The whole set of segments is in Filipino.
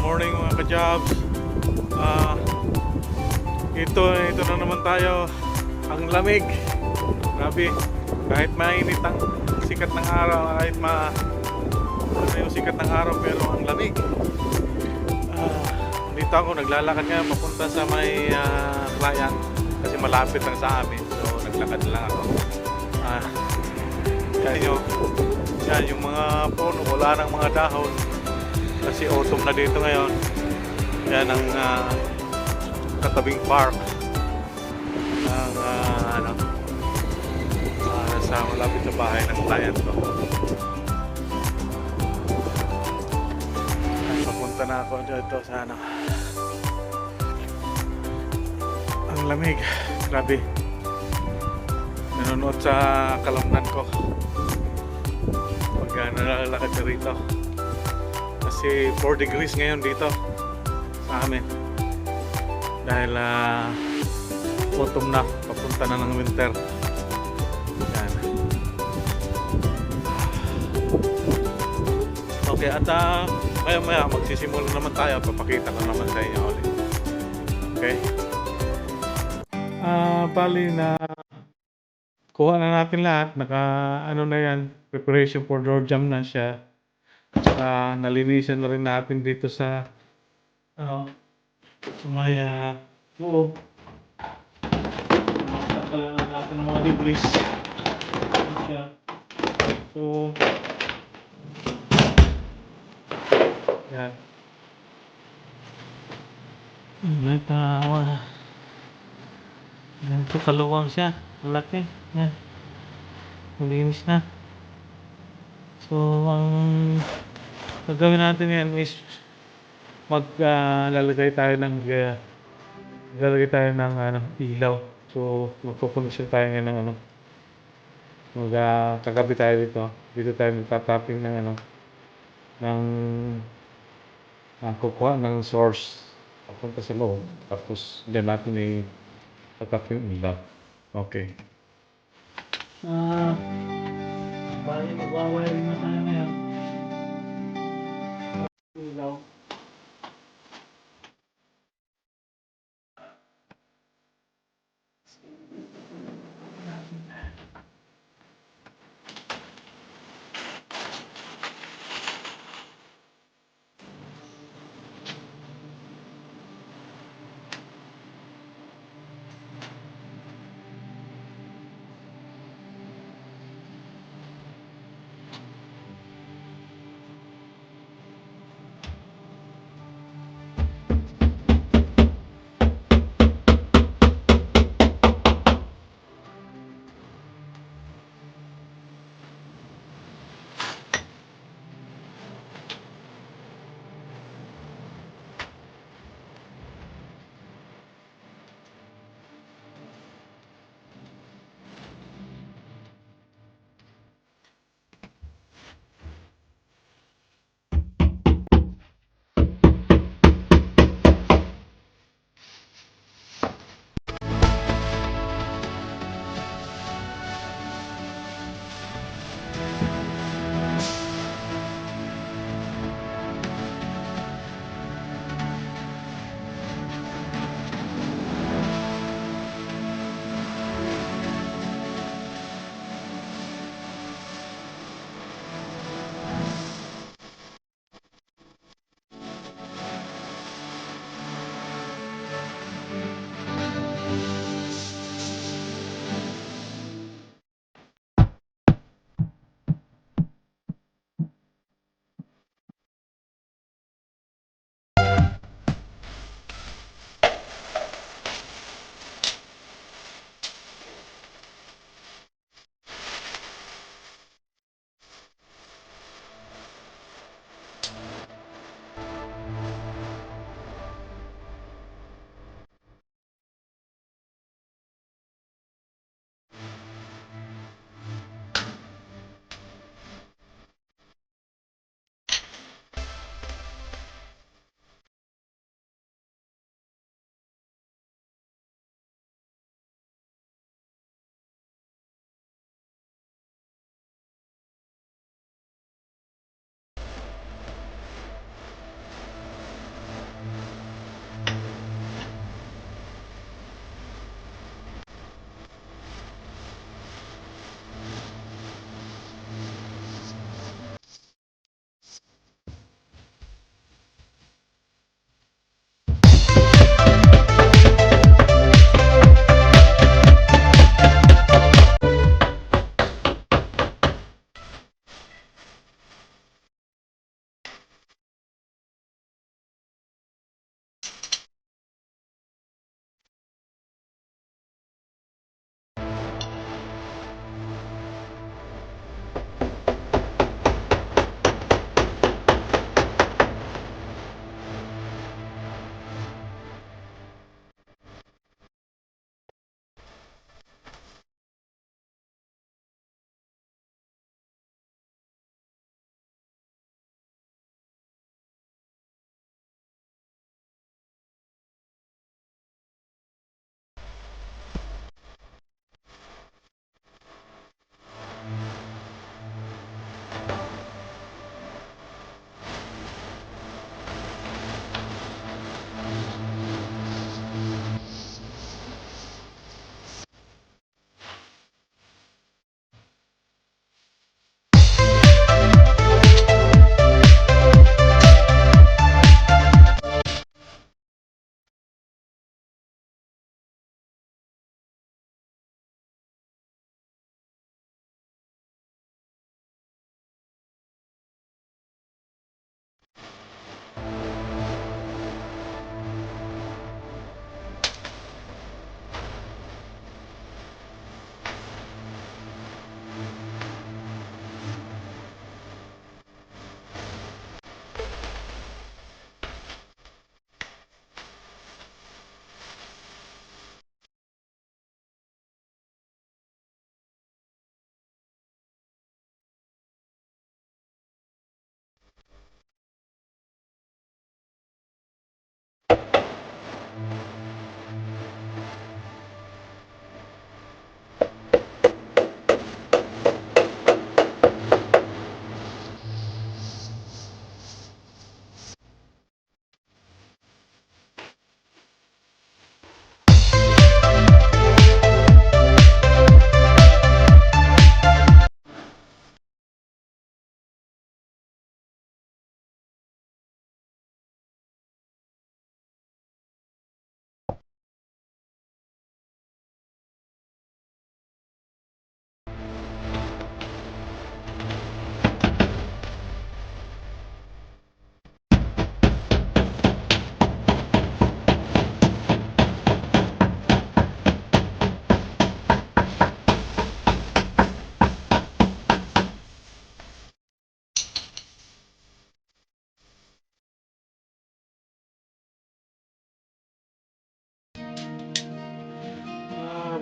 morning mga ka-jobs. Ah, ito na naman tayo. Ang lamig. Grabe. Kahit mainit ang sikat ng araw, kahit ano yung sikat ng araw, pero ang lamig. Dito ako naglalakad nga papunta sa may client kasi malapit lang sa amin. So naglakad lang ako. Ah, yan yung mga puno, wala nang mga dahon kasi autumn na dito ngayon. Yan ang katabing park ng sa malapit sa bahay ng client ko. Papunta na ako dito sa ang lamig, grabe. Nanonood sa kalamnan ko pag nalalakad ka rito kasi 4 degrees ngayon dito sa amin dahil autumn na, papunta na ng winter. Yan. Okay, at maya magsisimula naman tayo, papakita ko naman sa inyo ulit. Okay, bali na kuha na natin lahat, naka ano na yan, preparation for door jam na siya. Nalinisan na rin natin dito sa may loob. Tanggalan na natin ng mga debris. So, yan. Ganito kaluwang siya. Malaki. Yan. Malinis na. So, ang gagawin natin yan is lalagay tayo ng ilaw. So, magpupunisyon tayo ngayon ng kagabi tayo dito. Dito tayo magtatapping ng kukuha ng source papunta sa loob. Tapos, dyan natin tatap yung ilaw. Okay. Bali, magwawiring na tayo ngayon. Ilaw.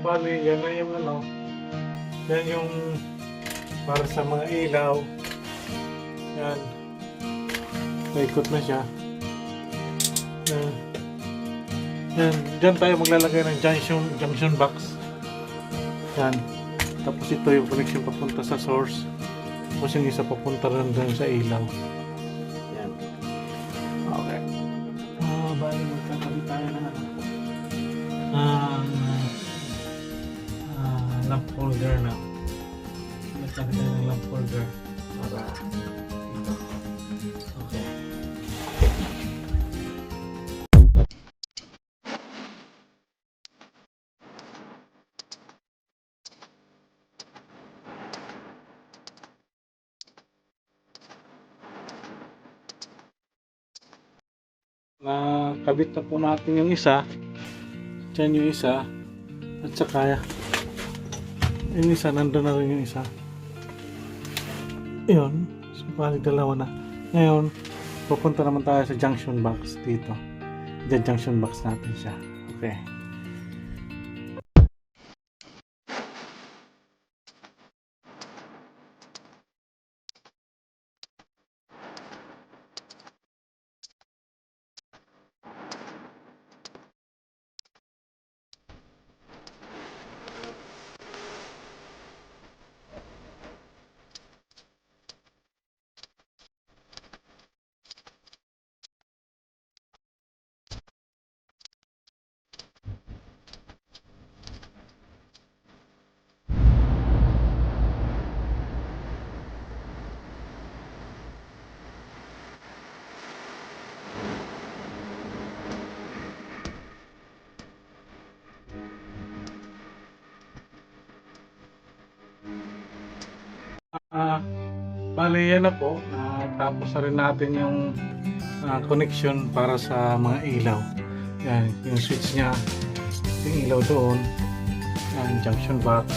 bali, yan na yung ano, yan yung para sa mga ilaw. Yan. Naikot na siya. Yan. Yan. Diyan tayo maglalagay ng junction box. Yan. Tapos ito yung connection papunta sa source. Tapos yung isa papunta rin doon sa ilaw. Yan. Okay. Bali magkakabi tayo na lamp holder na. Magkakabi tayo ng lamp holder para ito. Okay. Nakabit na po natin yung isa. Diyan yung isa. At saka yung isa, nandun na rin yung isa. Yun. So, bali dalawa na. Ngayon, pupunta naman tayo sa junction box dito. Diyan junction box natin siya. Okay. Bali yan na po. Tapos na rin natin yung connection para sa mga ilaw. Yan, yung switch nya, yung ilaw doon. Yan, junction box.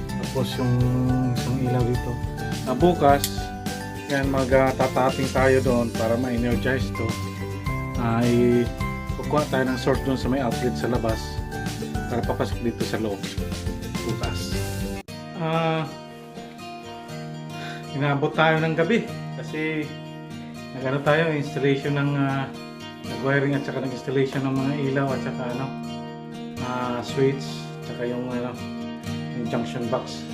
Tapos yung isang ilaw dito. Bukas, yan magtatapping tayo doon para ma-energize to. Kukuha tayo ng source doon sa may outlet sa labas para papasok dito sa loob. Bukas. Inaabot tayo ng gabi kasi nagano tayo installation ng nag-wiring at saka nag-installation ng mga ilaw at saka switch at saka yung junction box.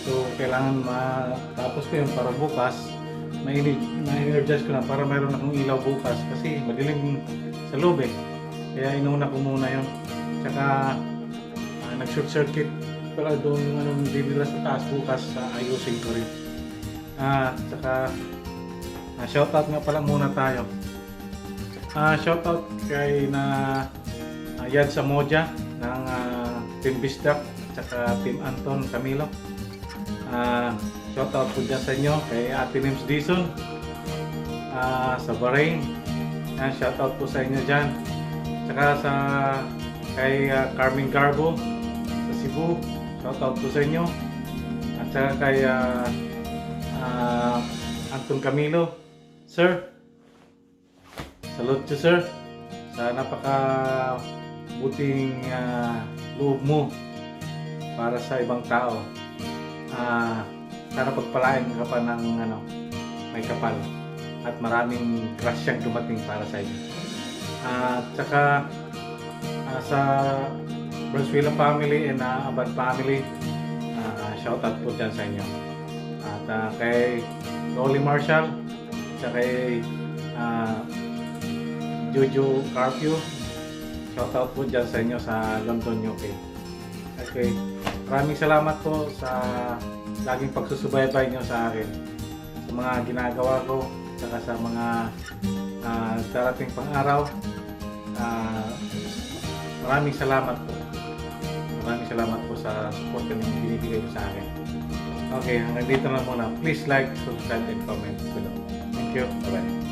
So kailangan matapos ko yun para bukas ma-energize ko na para mayroon akong ilaw bukas kasi madilim sa loob eh. Kaya inuna ko muna yun. Tsaka nag-short circuit pala doon yung bibila sa taas bukas ayusin ko rin. Saka shoutout nga pala muna tayo. Shoutout kay Yad Samoja ng Team Bisdak at saka Team Anton Camilo. Shoutout po dyan sa inyo kay Ate Nims Dison sa Bahrain. Shoutout po sa inyo dyan. Saka kay Carmen Garbo sa Cebu. Shoutout po sa inyo. At saka kay Anton Camilo, sir, salute to sir sa napaka buting loob mo para sa ibang tao. Sana pagpalain ka pa ng may kapal at maraming grasyang dumating para sa inyo. At saka sa Braswila family and Abad family, shoutout po dyan sa inyo. At kay Rolly Marshall, at kay Jojo Carpio, shoutout po dyan sa inyo sa London, UK. Okay, maraming salamat po sa laging pagsusubaybay nyo sa akin, sa mga ginagawa ko, saka sa mga darating pang araw. Maraming salamat po. Maraming salamat po sa support na binibigay nyo sa akin. Okay, hanggang dito na muna. Please like, subscribe, and comment below. Thank you. Bye-bye.